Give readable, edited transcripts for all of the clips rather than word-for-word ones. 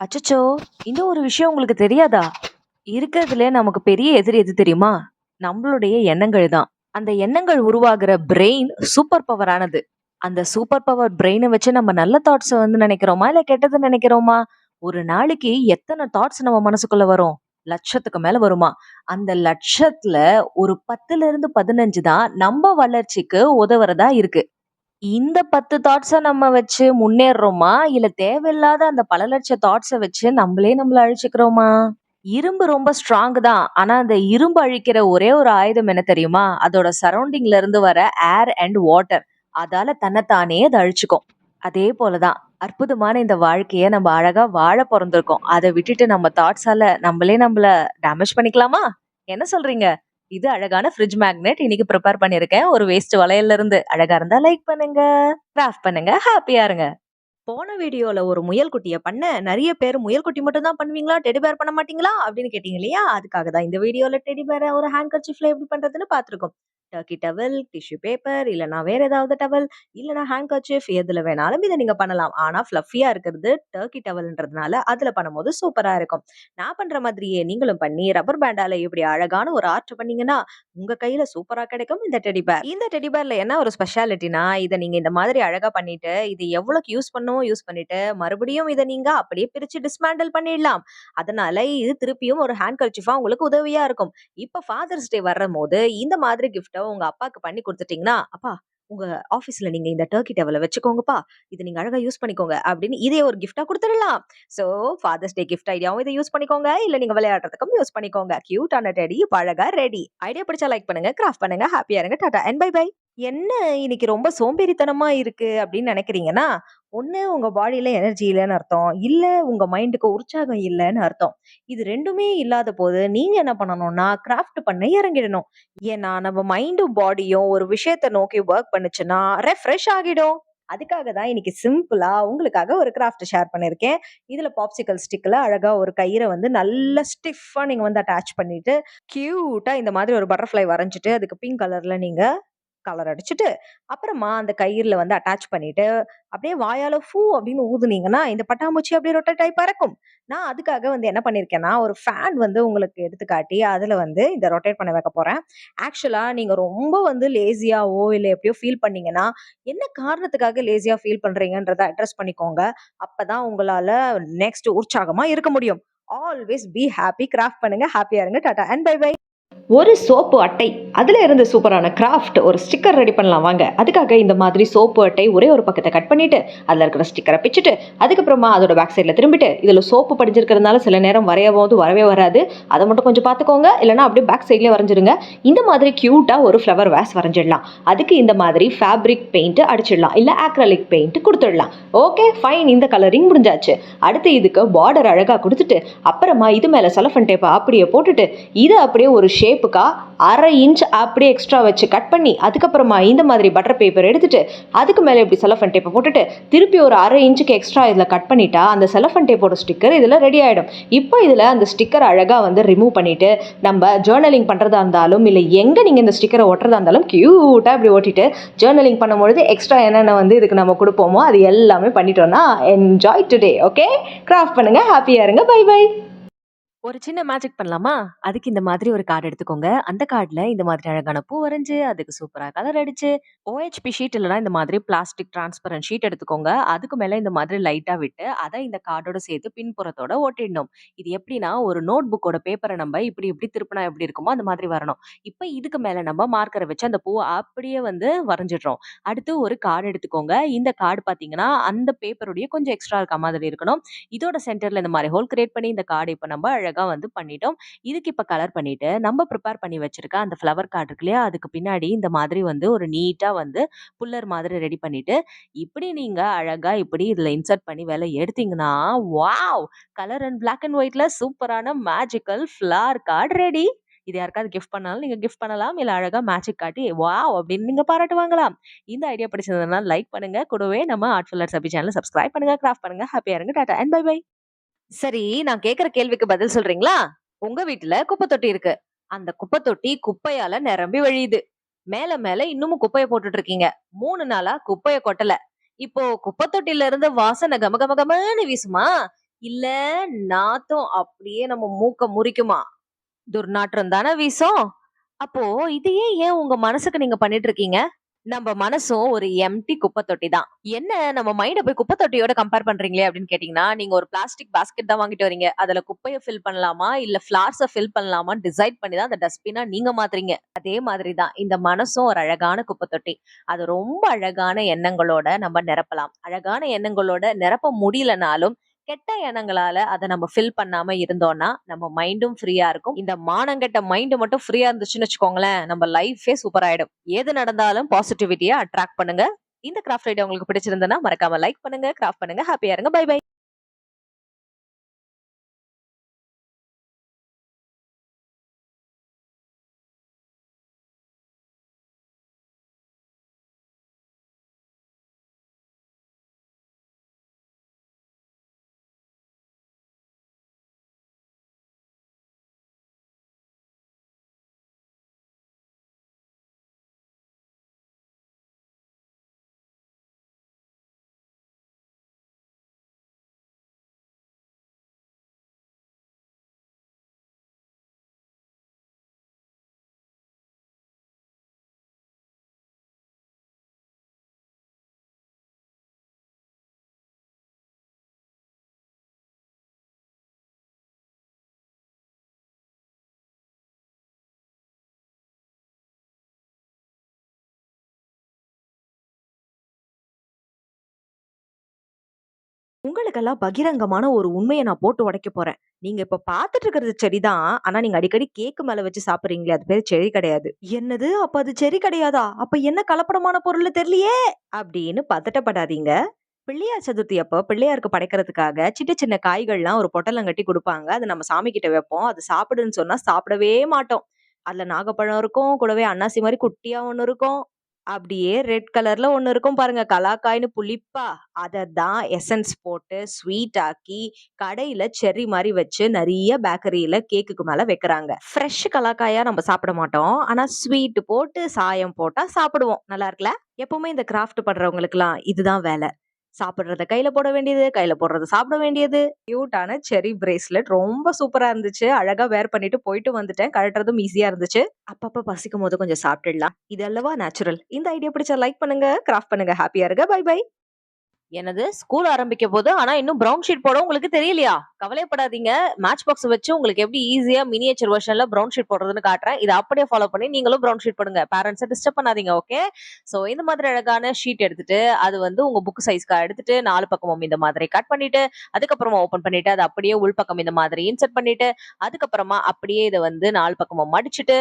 அச்சச்சோ! இந்த ஒரு விஷயம் உங்களுக்கு தெரியாதா? இருக்கிறதுலே நமக்கு பெரிய எதிரி எது தெரியுமா? நம்மளுடைய எண்ணங்கள் தான். அந்த எண்ணங்கள் உருவாகுற பிரெயின் சூப்பர் பவர் ஆனது. அந்த சூப்பர் பவர் பிரெயின வச்சு நம்ம நல்ல தாட்ஸ வந்து நினைக்கிறோமா? இல்ல கெட்டத நினைக்கிறோமா? ஒரு நாளைக்கு எத்தன தாட்ஸ் நம்ம மனசுக்குள்ள வரும்? லட்சத்துக்கு மேல வருமா? அந்த லட்சத்துல ஒரு 10லிருந்து 15 தான் நம்ப வளர்ச்சிக்கு உதவுறதா இருக்கு. இந்த 10 தாட்ஸ நம்ம வச்சு முன்னேறுறோமா? இல்ல தேவையில்லாத அந்த பல லட்ச தாட்ஸ வச்சு நம்மளே நம்மள அழிச்சுக்கிறோமா? இரும்பு ரொம்ப ஸ்ட்ராங் தான். ஆனா, அந்த இரும்பு அழிக்கிற ஒரே ஒரு ஆயுதம் என்ன தெரியுமா? அதோட சரவுண்டிங்ல இருந்து வர ஏர் அண்ட் வாட்டர். அதால தன்னைத்தானே அது அழிச்சுக்கும். அதே போல தான் அற்புதமான இந்த வாழ்க்கைய நம்ம அழகா வாழ பொறந்திருக்கோம். அத விட்டுட்டு நம்ம தாட்ஸால நம்மளே நம்மள டேமேஜ் பண்ணிக்கலாமா? என்ன சொல்றீங்க? இது அழகான ஃப்ரிட்ஜ் மேக்னெட் இன்னைக்கு ப்ரிப்பேர் பண்ணியிருக்கேன். ஒரு வேஸ்ட் வளையல்ல இருந்து. அழகா இருந்தா லைக் பண்ணுங்க, கிராஃப்ட் பண்ணுங்க, ஹேப்பியா இருங்க. போன வீடியோல ஒரு முயல் குட்டிய பண்ண நெறைய பேர் முயல் குட்டி மட்டும் தான் பண்ணுவீங்களா? டெடி பேர் பண்ண மாட்டீங்களா? அப்படின்னு கேட்டீங்க இல்லையா? அதுக்காக தான் இந்த வீடியோல டெடி பேர ஒரு ஹேண்ட் கர்ச்சீஃப்ல எப்படி பண்றதுன்னு பார்த்திருக்கோம். டர்க்கி டவல், டிஷ்யூ பேப்பர் இல்லன்னா வேற ஏதாவது டவல், இல்லன்னா ஹேண்ட் கர்ச்சீஃப் எதுல வேணாலும் இத நீங்க பண்ணலாம். ஆனா ஃப்ளஃபியா இருக்கிறது டர்க்கி டவல்ன்றதுனால அதுல பண்ணும்போது சூப்பரா இருக்கும். நான் பண்ற மாதிரியே நீங்களும் பண்ணி ரப்பர் பேண்டால இப்படி அழகான ஒரு ஆர்ட் பண்ணீங்கன்னா, உங்க கையில சூப்பரா கிடைக்கும் இந்த டெடி பேர். இந்த டெடி பேர்ல என்ன ஒரு ஸ்பெஷாலிட்டினா, இத நீங்க இந்த மாதிரி அழகா பண்ணிட்டு, இது எவ்வளவுக்கு யூஸ் பண்ணணுமோ யூஸ் பண்ணிட்டு, மறுபடியும் இத நீங்க அப்படியே பிரிச்சு டிஸ்மேண்டில் பண்ணிடலாம். அதனால இது திருப்பியும் ஒரு ஹேண்ட் கர்ச்சீஃபா உங்களுக்கு உதவியா இருக்கும். இப்ப ஃபாதர்ஸ் டே வரம்போது, இந்த மாதிரி கிஃப்ட்ட உங்க அப்பாக்கு பண்ணி குடுத்துட்டீங்கன்னா, "அப்பா உங்க ஆஃபீஸ்ல நீங்க இந்த டர்க்கி டவல வச்சுக்கோங்கப்பா. இத நீங்க அழகா யூஸ் பண்ணிக்கோங்க." அப்படின்னு இதே ஒரு கிஃப்ட்டா குடுத்துடலாம். சோ ஃபாதர்ஸ் டே கிஃப்ட் ஐடியாவும் இத யூஸ் பண்ணிக்கோங்க. இல்ல நீங்க விளையாடுறதுக்கும் யூஸ் பண்ணிக்கோங்க. கியூட்டான டெடி இப்ப அழகா ரெடி. ஐடியா பிடிச்சா லைக் பண்ணுங்க, கிராஃப்ட் பண்ணுங்க, ஹேப்பியா இருங்க. Tata and bye bye. என்ன இன்னைக்கு ரொம்ப சோம்பேறித்தனமா இருக்கு அப்படின்னு நினைக்கிறீங்கன்னா, ஒண்ணு உங்க பாடியில எனர்ஜி இல்லன்னு அர்த்தம். இல்ல உங்க மைண்டுக்கு உற்சாகம் இல்லன்னு அர்த்தம். இது 2மே இல்லாத போது நீங்க என்ன பண்ணணும்னா, கிராஃப்ட் பண்ண இறங்கிடணும். ஏன்னா நம்ம மைண்டும், பாடியும் ஒரு விஷயத்த நோக்கி வொர்க் பண்ணுச்சுன்னா, ரெஃப்ரெஷ் ஆகிடும். அதுக்காக தான் இன்னைக்கு சிம்பிளா உங்களுக்காக ஒரு கிராஃப்ட் ஷேர் பண்ணியிருக்கேன். இதுல பாப்சிகல் ஸ்டிக்ல அழகா ஒரு கயிற வந்து நல்லா ஸ்டிஃப்பா நீங்க வந்து அட்டாச் பண்ணிட்டு, கியூட்டா இந்த மாதிரி ஒரு பட்டர்ஃப்ளை வரைஞ்சுட்டு, அதுக்கு பிங்க் கலர்ல நீங்க கலர் அடிச்சுட்டு, அப்புறமா அந்த கயிறுல வந்து அட்டாச் பண்ணிட்டு, அப்படியே வாயால ஃபூ அப்படின்னு ஊதுனீங்கன்னா, இந்த பட்டாம்பூச்சி அப்படியே ரொட்டேட் ஆயி பறக்கும். நான் அதுக்காக வந்து என்ன பண்ணியிருக்கேன்னா, ஒரு ஃபேன் வந்து உங்களுக்கு எடுத்து காட்டி, அதுல வந்து இத ரொட்டேட் பண்ண வைக்க போறேன். ஆக்சுவலா நீங்க ரொம்ப வந்து லேசியாவோ, இல்ல எப்படியோ ஃபீல் பண்ணீங்கன்னா, என்ன காரணத்துக்காக லேசியா ஃபீல் பண்றீங்கன்றத அட்ரஸ் பண்ணிக்கோங்க. அப்பதான் உங்களால நெக்ஸ்ட் உற்சாகமா இருக்க முடியும். Always be happy. கிராஃப்ட் பண்ணுங்க. ஹேப்பியா இருங்க. Tata and bye bye. ஒரு சோப்பு அட்டை அதுல இருந்து சூப்பரான கிராஃப்ட் ஒரு ஸ்டிக்கர் ரெடி பண்ணலாம் வாங்க. அதுக்காக இந்த மாதிரி சோப்பு அட்டை ஒரே ஒரு பக்கத்தை கட் பண்ணிட்டு அதுல இருக்கிற ஸ்டிக்கரை பிச்சுட்டு அதுக்கப்புறமா அதோட பேக் சைட்ல திரும்பிட்டு இதுல சோப்பு படிஞ்சிருக்கிறதுனால சில நேரம் வரைய போது வரவே வராது. அதை மட்டும் கொஞ்சம் பார்த்துக்கோங்க. இல்லைன்னா அப்படியே பேக் சைட்லேயே வரைஞ்சிருங்க. இந்த மாதிரி கியூட்டா ஒரு ஃப்ளவர் வேஸ் வரைஞ்சிடலாம். அதுக்கு இந்த மாதிரி ஃபேப்ரிக் பெயிண்ட் அடிச்சிடலாம், இல்ல ஆக்ரலிக் பெயிண்ட் கொடுத்துடலாம். ஓகே ஃபைன், இந்த கலரிங் முடிஞ்சாச்சு. அடுத்து இதுக்கு பார்டர் அழகா கொடுத்துட்டு அப்புறமா இது மேல செலஃபன் டேப்பை அப்படியே போட்டுட்டு இதை அப்படியே ஒரு ஷேப்புக்கா 1/2 இன்ச் அப்படியே எக்ஸ்ட்ரா வச்சு கட் பண்ணி அதுக்கப்புறமா இந்த மாதிரி பட்டர் பேப்பர் எடுத்துட்டு அதுக்கு மேலே இப்படி செலஃபன் டேப்பை போட்டுட்டு திருப்பி ஒரு 1/2 இன்ச்சுக்கு எக்ஸ்ட்ரா இதில் கட் பண்ணிட்டா அந்த செலஃபன் டேப்போட ஸ்டிக்கர் இதில் ரெடி ஆகிடும். இப்போ இதில் அந்த ஸ்டிக்கர் அழகாக வந்து ரிமூவ் பண்ணிட்டு நம்ம ஜேர்னலிங் பண்ணுறதா இருந்தாலும் இல்லை எங்கே நீங்கள் இந்த ஸ்டிக்கரை ஒட்டுறதா இருந்தாலும் க்யூட்டாக இப்படி ஓட்டிட்டு ஜேர்னலிங் பண்ணும்பொழுது எக்ஸ்ட்ரா என்னென்ன வந்து இதுக்கு நம்ம கொடுப்போமோ அது எல்லாமே பண்ணிட்டோம்னா என்ஜாய் டுடே. ஓகே, கிராஃப்ட் பண்ணுங்க, ஹாப்பியாக இருங்க. Bye bye. ஒரு சின்ன மேஜிக் பண்ணலாமா? அதுக்கு இந்த மாதிரி ஒரு கார்டு எடுத்துக்கோங்க. அந்த கார்டுல இந்த மாதிரி அழகான பூ வரைஞ்சு, அதுக்கு சூப்பரா கலர் அடிச்சு, OHP ஷீட் இல்லன்னா இந்த மாதிரி பிளாஸ்டிக் டிரான்ஸ்பரன்ட் ஷீட் எடுத்துக்கோங்க. அதுக்கு மேல இந்த மாதிரி லைட்டா விட்டு, அத இந்த கார்டோட சேர்த்து பின்புறத்தோட ஒட்டிடணும். இது எப்படின்னா, ஒரு நோட் புக்கோட பேப்பர நம்ம இப்படி இப்படி திருப்புனா எப்படி இருக்குமோ அந்த மாதிரி வரணும். இப்ப இதுக்கு மேல நம்ம மார்க்கர வச்சு அந்த பூவ அப்படியே வந்து வரைஞ்சிடுறோம். அடுத்து ஒரு கார்டு எடுத்துக்கோங்க. இந்த கார்டு பார்த்தீங்கன்னா, அந்த பேப்பருடைய கொஞ்சம் எக்ஸ்ட்ரா இருக்க மாதிரி இருக்கணும். இதோட சென்டர்ல இந்த மாதிரி ஹோல் கிரியேட் பண்ணி இந்த கார்டு இப்ப நம்ம அழகா வந்து பண்ணிட்டோம். இதுக்கு இப்ப கலர் பண்ணிட்டு நம்ம ப்ரிப்பேர் பண்ணி வச்சிருக்க அந்த ஃப்ளவர் கார்டு இருக்கு இல்லையா? அதுக்கு பின்னாடி இந்த மாதிரி வந்து ஒரு நீட்டா வந்து புல்லர் மாதிரி ரெடி பண்ணிட்டு, இப்படி நீங்க அழகா இப்படி இதுல இன்சர்ட் பண்ணி வெளில எடுத்தீங்கன்னா, wow! Colour and black and ஒயிட்ல சூப்பரான மேஜிக்கல் ஃப்ளவர் கார்டு ரெடி. இது யாருக்காவது கிஃப்ட் பண்ணாலும் நீங்க கிஃப்ட் பண்ணலாம். இல்ல அழகா மேஜிக் காட்டி வாவ்! அப்படின்னு நீங்க பாராட்டு வாங்கலாம். இந்த ஐடியா பிடிச்சிருந்ததுனா லைக் பண்ணுங்க. கூடவே நம்ம ஆர்ட்ஃபுல்லர் சபி சேனல சப்ஸ்கிரைப் பண்ணுங்க. கிராஃப்ட் பண்ணுங்க. ஹேப்பியா இருங்க. Tata and bye bye. சரி, நான் கேக்குற கேள்விக்கு பதில் சொல்றீங்களா? உங்க வீட்ல குப்பை தொட்டி இருக்கு. அந்த குப்பை தொட்டி குப்பையால நிரம்பி வழியுது. மேல மேல இன்னமும் குப்பைய போட்டுட்டு இருக்கீங்க. 3 நாளா குப்பைய கொட்டல. இப்போ குப்பை தொட்டில இருந்து வாசனை கம கம கமன்னு வீசுமா? இல்ல நாத்தம் அப்படியே நம்ம மூக்க முறிக்குமா? துர்நாற்றம் தானே வீசும். அப்போ இதையே ஏன் உங்க மனசுக்கு நீங்க பண்ணிட்டு இருக்கீங்க? நம்ம மனசும் ஒரு எம்ப்டி குப்பை தொட்டி தான். என்ன நம்ம மைண்ட போய் குப்பை தொட்டியோட கம்பேர் பண்றீங்களே அப்படின்னு கேட்டீங்கன்னா, நீங்க ஒரு பிளாஸ்டிக் பாஸ்கெட் தான் வாங்கிட்டு வரீங்க. அதுல குப்பைய ஃபில் பண்ணலாமா, இல்ல ஃபிளார்ஸ ஃபில் பண்ணலாமான்னு டிசைட் பண்ணி தான் அந்த டஸ்ட்பினா நீங்க மாத்துறீங்க. அதே மாதிரி தான் இந்த மனசும் ஒரு அழகான குப்பை தொட்டி. அது ரொம்ப அழகான எண்ணங்களோட நம்ம நிரப்பலாம். அழகான எண்ணங்களோட நிரப்ப முடியலனாலும் கெட்ட எண்ணங்களால அத நம்ம ஃபில் பண்ணாம இருந்தோம்னா, நம்ம மைண்டும் ஃப்ரீயா இருக்கும். இந்த மானங்கெட்ட மைண்ட் மட்டும் ஃப்ரீயா இருந்துச்சுன்னு வச்சுக்கோங்களேன், நம்ம லைஃபே சூப்பர் ஆயிடும். எது நடந்தாலும் பாசிட்டிவிட்டிய அட்ராக்ட் பண்ணுங்க. இந்த கிராஃப்ட் ஐடியா உங்களுக்கு பிடிச்சிருந்ததுன்னா மறக்காம லைக் பண்ணுங்க, கிராஃப்ட் பண்ணுங்க. ஹாப்பியா இருங்க. Bye bye. உங்களுக்கெல்லாம் பகிரங்கமான ஒரு உண்மைய நான் போட்டு உடைக்க போறேன். நீங்க இப்ப பார்த்துட்டு இருக்கிறது செடிதான். ஆனா நீங்க அடிக்கடி கேக்கு மேல வச்சு சாப்பிடுறீங்களே, அது பேரு செர்ரி கிடையாது. என்னது? அப்ப அது செர்ரி கிடையாதா? அப்ப என்ன கலப்படமான பொருள்னு தெரியலையே! அப்படின்னு பதட்டப்படாதீங்க. பிள்ளையார் சதுர்த்தி அப்ப பிள்ளையாருக்கு படைக்கிறதுக்காக சின்ன சின்ன காய்கள்லாம் ஒரு பொட்டலம் கட்டி குடுப்பாங்க. அத நம்ம சாமி கிட்ட வைப்போம். அது சாப்பிடுன்னு சொன்னா சாப்பிடவே மாட்டோம். அதுல நாகப்பழம் இருக்கும். கூடவே அன்னாசி மாரி குட்டியா ஒண்ணு இருக்கும். அப்படியே ரெட் கலர்ல ஒண்ணு இருக்கும் பாருங்க. கலாக்காய்ன்னு புளிப்பா. அததான் எசன்ஸ் போட்டு ஸ்வீட் ஆக்கி, கடையில செர்ரி மாரி வச்சு நெறைய பேக்கரியில கேக்குக்கு மேல வைக்கிறாங்க. ஃப்ரெஷ் கலாக்காயா நம்ம சாப்பிட மாட்டோம். ஆனா ஸ்வீட் போட்டு, சாயம் போட்டா சாப்பிடுவோம். நல்லா இருக்குல்ல? எப்பவுமே இந்த கிராஃப்ட் பண்றவங்களுக்கெல்லாம் இதுதான் வேல. சாப்பிடுறத கையில போட வேண்டியது, கையில போடுறத சாப்பிட வேண்டியது. கியூட்டான செர்ரி பிரேஸ்லெட் ரொம்ப சூப்பரா இருந்துச்சு. அழகா வேர் பண்ணிட்டு போயிட்டு வந்துட்டேன். கழட்டுறதும் ஈஸியா இருந்துச்சு. அப்பப்ப பசிக்கும்போது கொஞ்சம் சாப்பிட்டுடலாம். இது அல்லவா நேச்சுரல். இந்த ஐடியா பிடிச்சா லைக் பண்ணுங்க, கிராஃப்ட் பண்ணுங்க. ஹேப்பியா இருங்க. Bye bye. என்னது ஸ்கூல் ஆரம்பிக்க போது, ஆனா இன்னும் ப்ரவுன் ஷீட் போட உங்களுக்கு தெரியலையா? கவலைப்படாதீங்க. மேட்ச் பாக்ஸ் வச்சு உங்களுக்கு எப்படி ஈஸியா மினியேச்சர் வெர்ஷன்ல ப்ரவுன் ஷீட் போடுறதுன்னு காட்டுறேன். இத அப்படியே ஃபாலோ பண்ணி நீங்களும் ப்ரவுன் ஷீட் போடுங்க. பேரண்ட்ஸ டிஸ்டர்ப் பண்ணாதீங்க. ஓகே. சோ இந்த மாதிரி அழகான ஷீட் எடுத்துட்டு, அது வந்து உங்க புக் சைஸ்க்கு எடுத்துட்டு 4 பக்கமும் இந்த மாதிரி கட் பண்ணிட்டு, அதுக்கப்புறமா ஓப்பன் பண்ணிட்டு, அத அப்படியே உள்பக்கம் இந்த மாதிரி இன்சர்ட் பண்ணிட்டு, அதுக்கப்புறமா அப்படியே இத வந்து 4 பக்கமும் மடிச்சுட்டு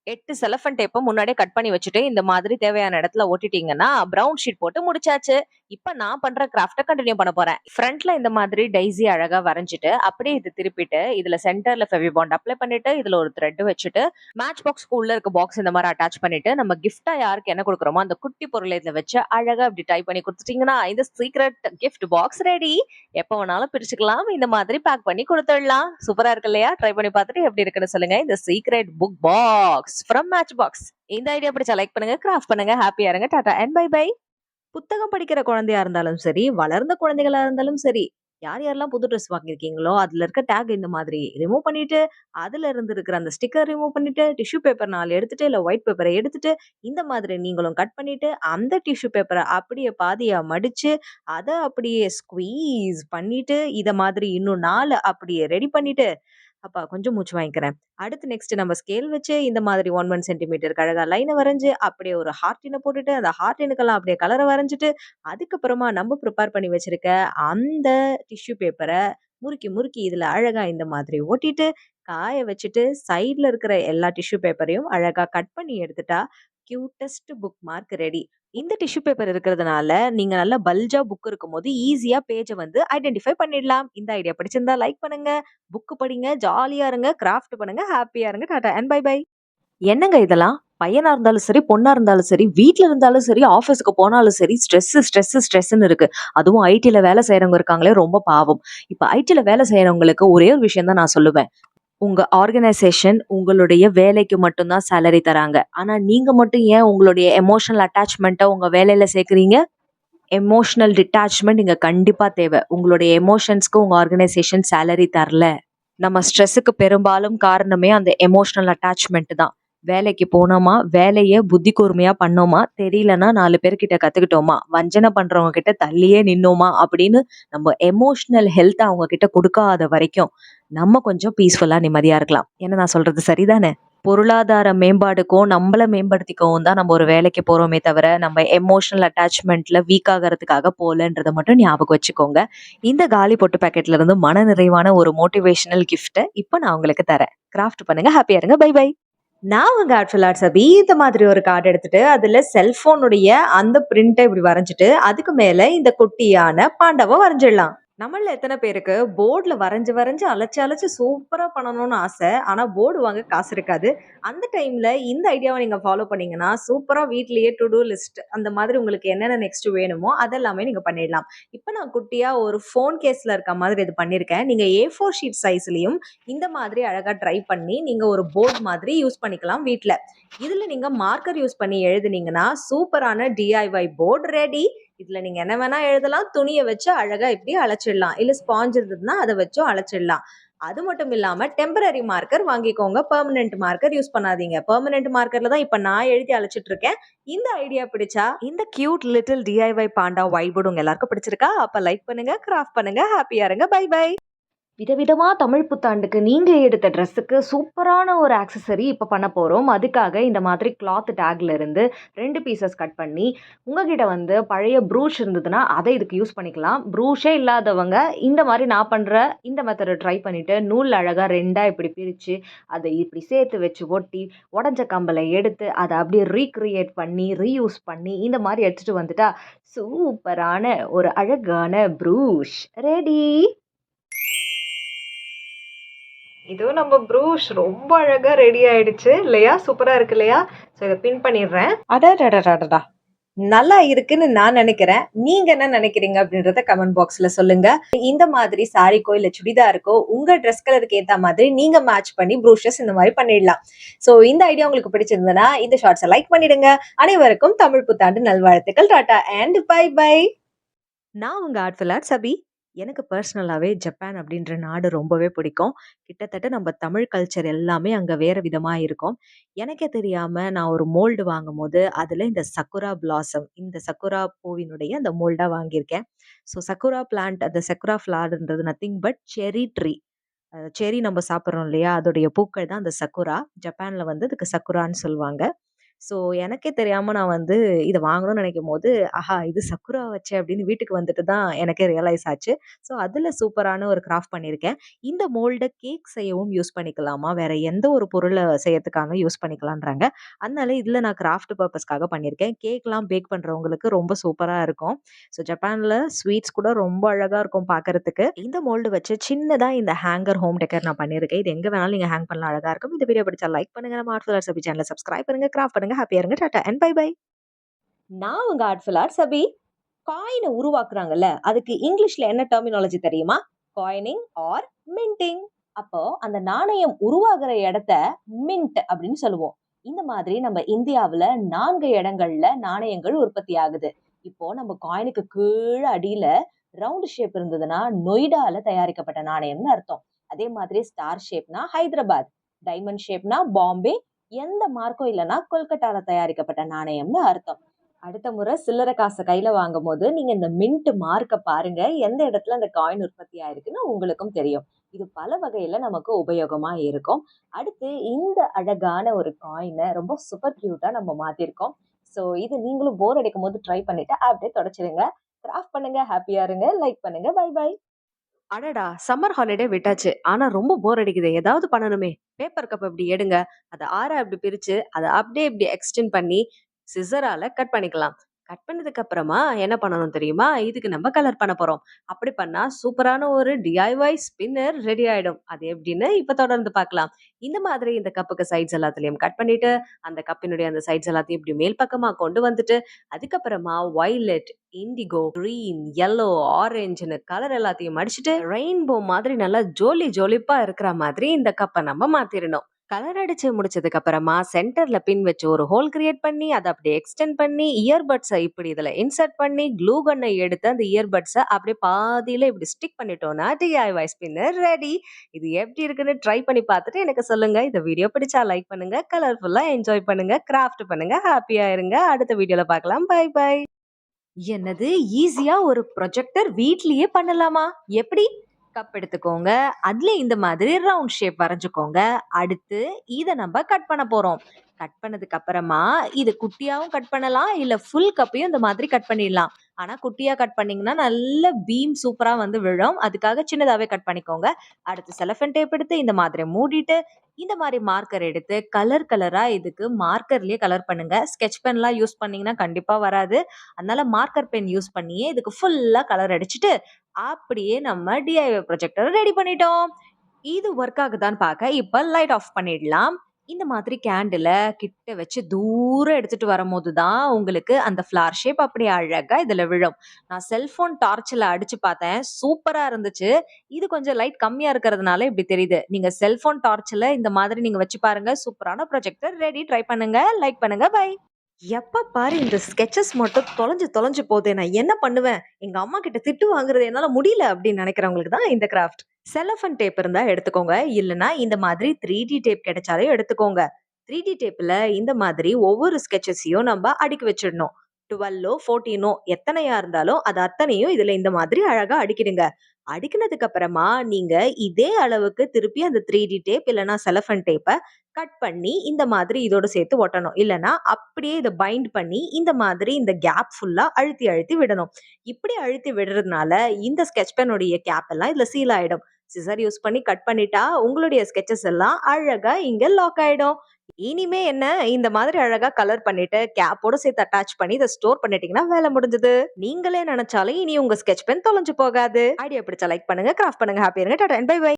8 செலஃபன் டேப்ப முன்னாடியே கட் பண்ணி வச்சுட்டு, இந்த மாதிரி தேவையான இடத்துல ஒட்டிட்டீங்கன்னா, ப்ரவுன் ஷீட் போட்டு முடிச்சாச்சு. இப்ப நான் பண்ற கிராஃப்ட்ட கன்டின்யூ பண்ண போறேன். ஃப்ரண்ட்ல இந்த மாதிரி டெய்ஸி அழகா வரைஞ்சுட்டு, அப்படியே இது திருப்பிட்டு, இதுல சென்டர்ல ஃபெவிபாண்ட் அப்ளை பண்ணிட்டு, இதுல ஒரு த்ரெட் வச்சுட்டு, மேட்ச் பாக்ஸ்க்கு உள்ள இருக்க பாக்ஸ் இந்த மாரி அட்டாச் பண்ணிட்டு, நம்ம கிஃப்ட்டா யாருக்கு என்ன குடுக்குறோமோ, அந்த குட்டி பொருள இதுல வச்சு அழகா இப்படி டைப் பண்ணி குடுத்துட்டீங்கன்னா, இந்த சீக்ரெட் கிஃப்ட் பாக்ஸ் ரெடி. எப்ப வேணாலும் பிரிச்சுக்கலாம். இந்த மாதிரி பேக் பண்ணி குடுத்துடலாம். சூப்பரா இருக்கு இல்லையா? ட்ரை பண்ணி பார்த்துட்டு எப்படி இருக்குன்னு சொல்லுங்க. இந்த secret book box from match box. இந்த ஐடியா பிடிச்சா லைக் பண்ணுங்க, கிராஃப்ட் பண்ணுங்க. ஹாப்பியா இருங்க. Tata and bye bye. புத்தகம் படிக்கிற குழந்தையா இருந்தாலும் சரி, வளர்ந்த குழந்தைகளா இருந்தாலும் சரி, யார் யாரெல்லாம் புது ட்ரெஸ் வாங்கியிருக்கீங்களோ, அதுல இருக்க டேக் இந்த மாதிரி ரிமூவ் பண்ணிட்டு, அதுல இருந்து இருக்கிற அந்த ஸ்டிக்கர் ரிமூவ் பண்ணிட்டு, டிஷ்யூ பேப்பர் 4 எடுத்துட்டு, இல்ல ஒயிட் பேப்பர எடுத்துட்டு, இந்த மாதிரி நீங்களும் கட் பண்ணிட்டு, அந்த டிஷ்யூ பேப்பர அப்படியே பாதியா மடிச்சு, அத அப்படியே ஸ்குவீஸ் பண்ணிட்டு, இத மாதிரி இன்னும் 4 அப்படியே ரெடி பண்ணிட்டு, அப்பா கொஞ்சம் மூச்சு வாங்கிக்கிறேன். அடுத்து நெக்ஸ்ட் நம்ம ஸ்கேல் வச்சு இந்த மாதிரி 1 சென்டிமீட்டருக்கு அழகா லைன வரைஞ்சு, அப்படியே ஒரு ஹார்ட்டின போட்டுட்டு, அந்த ஹார்ட்டினுக்கெல்லாம் அப்படியே கலர வரைஞ்சுட்டு, அதுக்கப்புறமா நம்ம ப்ரிப்பேர் பண்ணி வச்சிருக்க அந்த டிஷ்யூ பேப்பர முறுக்கி, முறுக்கி இதுல அழகா இந்த மாதிரி ஒட்டிட்டு, காய வச்சுட்டு, சைடுல இருக்கிற எல்லா டிஷ்யூ பேப்பரையும் அழகா கட் பண்ணி எடுத்துட்டா, கியூட்டஸ்ட் புக் மார்க் ரெடி. இந்த டிஷ்யூ பேப்பர் இருக்கிறதுனால, நீங்க நல்லா பல்ஜா புக் இருக்கும்போது ஈஸியா பேஜ வந்து ஐடென்டிஃபை பண்ணிடலாம். இந்த ஐடியா பிடிச்சிருந்தா லைக் பண்ணுங்க. புக் படிங்க, ஜாலியா இருங்க, கிராஃப்ட் பண்ணுங்க, ஹேப்பியா இருங்க. Tata and bye bye. என்னங்க இதெல்லாம்? பையனா இருந்தாலும் சரி, பொண்ணா இருந்தாலும் சரி, வீட்ல இருந்தாலும் சரி, ஆஃபீஸ்க்கு போனாலும் சரி, ஸ்ட்ரெஸ்ன்னு இருக்கு. அதுவும் ஐடில வேலை செய்றவங்க இருக்காங்களே ரொம்ப பாவம். இப்ப ஐடில வேலை செய்றவங்களுக்கு ஒரே ஒரு விஷயம் தான் நான் சொல்லுவேன். உங்க ஆர்கனைசேஷன் உங்களுடைய வேலைக்கு மட்டும் தான் சேலரி தராங்க. ஆனா நீங்க மட்டும் ஏன் உங்களுடைய எமோஷனல் அட்டாச்மெண்ட்ட உங்க வேலையில சேர்க்கிறீங்க? எமோஷனல் டிட்டாச்மெண்ட் இங்க கண்டிப்பா தேவை. உங்களுடைய எமோஷன்ஸ்க்கு உங்க ஆர்கனைசேஷன் சேலரி தரல. நம்ம ஸ்ட்ரெஸ்ஸுக்கு பெரும்பாலும் காரணமே அந்த எமோஷனல் அட்டாச்மெண்ட் தான். வேலைக்கு போனோமா, வேலைய புத்தி கூர்மையா பண்ணோமா, தெரியலன்னா 4 பேர்கிட்ட கத்துக்கிட்டோமா, வஞ்சனை பண்றவங்க கிட்ட தள்ளியே நின்னோமா அப்படின்னு நம்ம எமோஷனல் ஹெல்த் அவங்க கிட்ட கொடுக்காத வரைக்கும் நம்ம கொஞ்சம் பீஸ்ஃபுல்லா நிம்மதியா இருக்கலாம். என்ன நான் சொல்றது சரிதானே? பொருளாதார மேம்பாடுக்கும் நம்மள மேம்படுத்திக்கவும் தான் நம்ம ஒரு வேலைக்கு போறோமே தவிர நம்ம எமோஷனல் அட்டாச்மெண்ட்ல வீக் ஆகிறதுக்காக போலன்றத மட்டும் ஞாபகம் வச்சுக்கோங்க. இந்த காலி பொட்டு பாக்கெட்ல இருந்து மன நிறைவான ஒரு மோட்டிவேஷனல் கிஃப்ட்டை இப்போ நான் உங்களுக்கு தரேன். கிராஃப்ட் பண்ணுங்க, ஹாப்பியா இருங்க. Bye bye. நான் உங்க ஆர்ட்ஃபுல் ஆர்ட்ஸ் அபி. இந்த மாதிரி ஒரு கார்டு எடுத்துட்டு, அதுல செல்ஃபோனுடைய அந்த பிரிண்ட்ட இப்படி வரைஞ்சுட்டு, அதுக்கு மேல இந்த குட்டியான பாண்டாவ வரைஞ்சிடலாம். நம்மள்ல எத்தன பேருக்கு போர்ட்ல வரைஞ்சு, வரைஞ்சு அழைச்சு, அழைச்சு சூப்பரா பண்ணணும்னு ஆசை. ஆனா போர்டு வாங்க காசு இருக்காது. அந்த டைம்ல இந்த ஐடியாவ நீங்க ஃபாலோ பண்ணீங்கன்னா, சூப்பரா வீட்லயே டு டூ லிஸ்ட் அந்த மாதிரி உங்களுக்கு என்னென்ன நெக்ஸ்ட் வேணுமோ, அதெல்லாமே நீங்க பண்ணிடலாம். இப்ப நான் குட்டியா ஒரு ஃபோன் கேஸ்ல இருக்க மாதிரி இது பண்ணியிருக்கேன். நீங்க A4 ஷீட் சைஸ்லயும் இந்த மாதிரி அழகா ட்ரை பண்ணி, நீங்க ஒரு போர்ட் மாதிரி யூஸ் பண்ணிக்கலாம் வீட்ல. இதுல நீங்க மார்க்கர் யூஸ் பண்ணி எழுதுனீங்கன்னா, சூப்பரான DIY போர்ட் ரெடி. இதுல நீங்க என்ன வேணா எழுதலாம். துணிய வச்சு அழகா இப்படி அழைச்சிடலாம். இல்ல ஸ்பாஞ்ச் இருந்ததுன்னா அத வச்சும் அழைச்சிடலாம். அது மட்டும் இல்லாம டெம்பரரி மார்க்கர் வாங்கிக்கோங்க. பெர்மனன்ட் மார்க்கர் யூஸ் பண்ணாதீங்க. பெர்மனன்ட் மார்க்கர்ல தான் இப்ப நான் எழுதி அழைச்சிட்டு இருக்கேன். இந்த ஐடியா பிடிச்சா இந்த cute little DIY Panda white board உங்க எல்லாருக்கும் பிடிச்சிருக்கா? அப்ப லைக் பண்ணுங்க, கிராஃப்ட் பண்ணுங்க, ஹாப்பியா இருங்க. Bye bye. விதவிதமா தமிழ் புத்தாண்டுக்கு நீங்க எடுத்த ட்ரெஸ்ஸுக்கு சூப்பரான ஒரு ஆக்சஸரி இப்ப பண்ண போறோம். அதுக்காக இந்த மாதிரி கிளாத் டேக்ல இருந்து 2 பீசஸ் கட் பண்ணி, உங்ககிட்ட வந்து பழைய ப்ரூஷ் இருந்ததுன்னா, அத இதுக்கு யூஸ் பண்ணிக்கலாம். ப்ரூஷே இல்லாதவங்க இந்த மாரி நான் பண்ற இந்த மெத்தட ட்ரை பண்ணிட்டு, நூல் அழகா 2ஆ இப்படி பிரிச்சு, அத இப்படி சேர்த்து வச்சு ஒட்டி, உடைஞ்ச கம்பல எடுத்து, அத அப்படியே ரீகிரியேட் பண்ணி, ரீயூஸ் பண்ணி, இந்த மாரி எடுத்துட்டு வந்துட்டா, சூப்பரான ஒரு அழகான ப்ரூஷ் ரெடி. இதோ நம்ம ப்ரூஷ் ரொம்ப அழகா ரெடி ஆயிடுச்சு இல்லையா? சூப்பரா இருக்கு இல்லையா? ஸோ இத பின் பண்ணிடுறேன். அடடடடடடா! நல்லா இருக்குன்னு நான் நினைக்கிறேன். நீங்க என்ன நினைக்கிறீங்க அப்படின்றத கமெண்ட் பாக்ஸ்ல சொல்லுங்க. இந்த மாதிரி சாரிக்கோ இல்ல சுடிதாருக்கோ உங்க ட்ரெஸ் கலருக்கு ஏத்த மாதிரி நீங்க மேட்ச் பண்ணி ப்ரூஷஸ் இந்த மாதிரி பண்ணிடலாம். ஸோ இந்த ஐடியா உங்களுக்கு பிடிச்சிருந்ததுன்னா இந்த ஷார்ட்ஸை லைக் பண்ணிடுங்க. அனைவருக்கும் தமிழ் புத்தாண்டு நல்வாழ்த்துக்கள். Tata and bye bye. நான் உங்க ஆர்ட்ஃபுல் ஆர்ட்ஸ் அபி. எனக்கு பர்சனலாவே ஜப்பான் அப்படின்ற நாடு ரொம்பவே பிடிக்கும். கிட்டத்தட்ட நம்ம தமிழ் கல்ச்சர் எல்லாமே அங்க வேற விதமா இருக்கும். எனக்கே தெரியாம நான் ஒரு மோல்டு வாங்கும்போது, அதுல இந்த சக்குரா பிளாசம் இந்த சக்குரா பூவினுடைய அந்த மோல்டா வாங்கியிருக்கேன். ஸோ சக்குரா பிளான்ட் அந்த சக்குரா ஃப்ளார்ன்றது nothing but cherry tree. Cherry நம்ம சாப்பிடுறோம் இல்லையா? அதோடைய பூக்கள் தான் அந்த சக்குரா. ஜப்பான்ல வந்து அதுக்கு சக்குரான்னு சொல்லுவாங்க. ஸோ எனக்கே தெரியாம நான் வந்து இத வாங்கணும்னு நினைக்கும்போது, ஆஹா! இது சக்குரா வச்சே அப்படின்னு வீட்டுக்கு வந்துட்டு தான் எனக்கே ரியலைஸ் ஆச்சு. ஸோ அதுல சூப்பரான ஒரு கிராஃப்ட் பண்ணியிருக்கேன். இந்த மோல்ட கேக் செய்யவும் யூஸ் பண்ணிக்கலாமா? வேற எந்த ஒரு பொருள செய்யறதுக்காக யூஸ் பண்ணிக்கலான்றாங்க. அதனால இதுல நான் கிராஃப்ட் பர்ப்பஸ்க்காக பண்ணியிருக்கேன். கேக்லாம் பேக் பண்றவங்களுக்கு ரொம்ப சூப்பரா இருக்கும். ஸோ ஜப்பான்ல ஸ்வீட்ஸ் கூட ரொம்ப அழகா இருக்கும் பார்க்கறதுக்கு. இந்த மோல்டு வச்சு சின்னதா இந்த ஹேங்கர் ஹோம் டெக்கர் நான் பண்ணியிருக்கேன். இது எங்க வேணாலும் நீங்க ஹேங் பண்ணலாம். அழகா இருக்கும். இந்த வீடியோ பிடிச்சா லைக் பண்ணுங்க. நம்ம ஆர்ட்ஃபுல் ஆர்ட்ஸ் அபி சேனல சப்ஸ்கிரைப் பண்ணுங்க, கிராஃப்ட் பண்ணுங்க, ஹாப்பியா இருங்க. Tata and bye bye. நான் உங்க ஆர்ட்ஃபுல் ஆர்ட்ஸ் அபி. காயின உருவாக்குறாங்கல்ல, அதுக்கு இங்கிலீஷ்ல என்ன டெர்மினாலஜி தெரியுமா? Coining or minting. அப்போ அந்த நாணயம் உருவாகுற இடத்த மின்ட் அப்படின்னு சொல்லுவோம். இந்த மாதிரி நம்ம இந்தியாவுல 4 இடங்கள்ல நாணயங்கள் உற்பத்தி ஆகுது. இப்போ நம்ம காயினுக்கு கீழ அடியில ரவுண்ட் ஷேப் இருந்ததுன்னா நொய்டால தயாரிக்கப்பட்ட நாணயம்னு அர்த்தம். அதே மாதிரி ஸ்டார் ஷேப்னா ஹைதராபாத், டைமண்ட் ஷேப்னா பாம்பே, எந்த மார்க்கும் இல்லைன்னா கொல்கட்டால தயாரிக்கப்பட்ட நாணயம்னு அர்த்தம். அடுத்த முறை சில்லறை காசை கையில வாங்கும்போது நீங்க இந்த மின்ட் மார்க்க பாருங்க. எந்த இடத்துல அந்த காயின் உற்பத்தி ஆயிருக்குன்னு உங்களுக்கும் தெரியும். இது பல வகையில நமக்கு உபயோகமா இருக்கும். அடுத்து இந்த அழகான ஒரு காயினை ரொம்ப சூப்பர் கியூட்டா நம்ம மாத்திருக்கோம். ஸோ இது நீங்களும் போர் அடிக்கும் போது ட்ரை பண்ணிட்டு அப்படியே தொடச்சிருங்க. கிராஃப்ட் பண்ணுங்க, ஹாப்பியா இருங்க, லைக் பண்ணுங்க. Bye bye. அடடா! சம்மர் ஹாலிடே விட்டாச்சு. ஆனா ரொம்ப போர் அடிக்குதே! ஏதாவது பண்ணணுமே! பேப்பர் கப் இப்படி எடுங்க. அத 6ஆ இப்படி பிரிச்சு, அத அப்படியே இப்படி எக்ஸ்டெண்ட் பண்ணி, சிசரால கட் பண்ணிக்கலாம். கட் பண்ணதுக்கு அப்புறமா என்ன பண்ணணும் தெரியுமா? இதுக்கு நம்ம கலர் பண்ண போறோம். அப்படி பண்ணா சூப்பரான ஒரு DIY ஸ்பின்னர் ரெடி ஆயிடும். அது எப்படின்னு இப்ப தொடர்ந்து பார்க்கலாம். இந்த மாதிரி இந்த கப்புக்கு சைட்ஸ் எல்லாத்துலயும் கட் பண்ணிட்டு, அந்த கப்பினுடைய அந்த சைட்ஸ் எல்லாத்தையும் இப்படி மேல் பக்கமா கொண்டு வந்துட்டு, அதுக்கப்புறமா வயலட், இண்டிகோ, கிரீன், yellow, ஆரஞ்சுன்னு கலர் எல்லாத்தையும் அடிச்சுட்டு ரெயின்போ மாதிரி நல்லா ஜோலி ஜோலிப்பா இருக்கிற மாதிரி இந்த கப்பை நம்ம மாத்திரணும். கலர் அடிச்சு முடிச்சதுக்கு அப்புறமா சென்டர்ல பின் வச்சு ஒரு ஹோல் கிரியேட் பண்ணி அதை அப்படியே எக்ஸ்டெண்ட் பண்ணி இயர்பட்ஸை இப்படி இதுல இன்சர்ட் பண்ணி க்ளூ கன்னை எடுத்து அந்த இயர்பட்ஸை அப்படியே பாதியில இப்படி ஸ்டிக் பண்ணிட்டோம்னா டிஐஒய் ஸ்பின்னர் ரெடி. இது எப்படி இருக்குன்னு ட்ரை பண்ணி பார்த்துட்டு எனக்கு சொல்லுங்க. இந்த வீடியோ பிடிச்சா லைக் பண்ணுங்க, கலர்ஃபுல்லா என்ஜாய் பண்ணுங்க, கிராஃப்ட் பண்ணுங்க, ஹாப்பியா இருங்க. அடுத்த வீடியோல பார்க்கலாம். Bye bye. என்னது, ஈஸியா ஒரு ப்ரொஜெக்டர் வீட்லயே பண்ணலாமா? எப்படி? கப் எடுத்துக்கோங்க. அதுல இந்த மாதிரி ரவுண்ட் ஷேப் வரைஞ்சுக்கோங்க. அடுத்து இத நம்ம கட் பண்ண போறோம். கட் பண்ணதுக்கு அப்புறமா இது குட்டியாவும் கட் பண்ணலாம், இல்ல ஃபுல் கப்பையும் இந்த மாதிரி கட் பண்ணிடலாம். ஆனா குட்டியா கட் பண்ணீங்கன்னா நல்ல பீம் சூப்பரா வந்து விழும். அதுக்காக சின்னதாவே கட் பண்ணிக்கோங்க. அடுத்து செலஃபன் டேப் எடுத்து இந்த மாதிரி மூடிட்டு இந்த மாதிரி மார்க்கர் எடுத்து கலர் கலரா இதுக்கு மார்க்கர்லயே கலர் பண்ணுங்க. ஸ்கெட்ச் பென்லாம் யூஸ் பண்ணீங்கன்னா கண்டிப்பா வராது. அதனால மார்க்கர் பென் யூஸ் பண்ணியே இதுக்கு ஃபுல்லா கலர் அடிச்சுட்டு அப்படியே நம்ம டிஐஒய் ப்ரொஜெக்டர் ரெடி பண்ணிட்டோம். இது ஒர்க் ஆகுதான்னு பார்க்க இப்ப லைட் ஆஃப் பண்ணிடலாம். இந்த மாதிரி கேண்டில கிட்ட வச்சு தூரம் எடுத்துட்டு வரும்போது தான் உங்களுக்கு அந்த ஃப்ளார் ஷேப் அப்படியே அழகா இதுல விழும். நான் செல்போன் டார்ச்ல அடிச்சு பார்த்தேன். சூப்பரா இருந்துச்சு. இது கொஞ்சம் லைட் கம்மியா இருக்கிறதுனால இப்படி தெரியுது. நீங்க செல்போன் டார்ச்ல இந்த மாதிரி நீங்க வச்சு பாருங்க. சூப்பரான ப்ரொஜெக்டர் ரெடி. ட்ரை பண்ணுங்க. லைக் பண்ணுங்க. பை. எப்ப பாரு இந்த ஸ்கெட்சஸ் மட்டும் தொலைஞ்சு தொலைஞ்சு போகுது. நான் என்ன பண்ணுவேன்? எங்க அம்மா கிட்ட திட்டு வாங்குறது என்னால முடியல அப்படின்னு நினைக்கிறவங்களுக்கு தான் இந்த கிராஃப்ட். செலஃபன் டேப் இருந்தா எடுத்துக்கோங்க. இல்லன்னா இந்த மாதிரி 3D டேப் கிடைச்சாலே எடுத்துக்கோங்க. 3D டேப்ல இந்த மாதிரி ஒவ்வொரு ஸ்கெட்சஸையும் நம்ம அடுக்கி வச்சிடணும். 12ஓ, 14ஓ எத்தனையா இருந்தாலும் அது அத்தனையும் இதுல இந்த மாதிரி அழகா அடுக்கிடுங்க. அடுக்கினதுக்கு அப்புறமா நீங்க இதே அளவுக்கு திருப்பி அந்த 3D டேப் இல்லன்னா செலஃபன் டேப்ப கட் பண்ணி இந்த மாதிரி இதோட சேர்த்து ஒட்டணும். இல்லன்னா அப்படியே இத பைண்ட் பண்ணி இந்த மாதிரி இந்த கேப் ஃபுல்லா அழுத்தி அழுத்தி விடணும். இப்படி அழுத்தி விடுறதுனால இந்த ஸ்கெட்ச் பென்னுடைய கேப் எல்லாம் இதுல சீல் ஆயிடும். சிசர் யூஸ் பண்ணி கட் பண்ணிட்டா உங்களுடைய ஸ்கெட்சஸ் எல்லாம் அழகா இங்க லாக் ஆயிடும். இனிமே என்ன, இந்த மாதிரி அழகா கலர் பண்ணிட்டு கேப்போட சேர்த்து அட்டாச் பண்ணி இத ஸ்டோர் பண்ணிட்டீங்கன்னா வேலை முடிஞ்சது. நீங்களே நினைச்சாலும் இனி உங்க ஸ்கெட்ச் பென் தொலைஞ்சு போகாது. ஐடியா பிடிச்சா லைக் பண்ணுங்க, கிராஃப்ட் பண்ணுங்க, ஹாப்பியா இருங்க. Tata and bye by.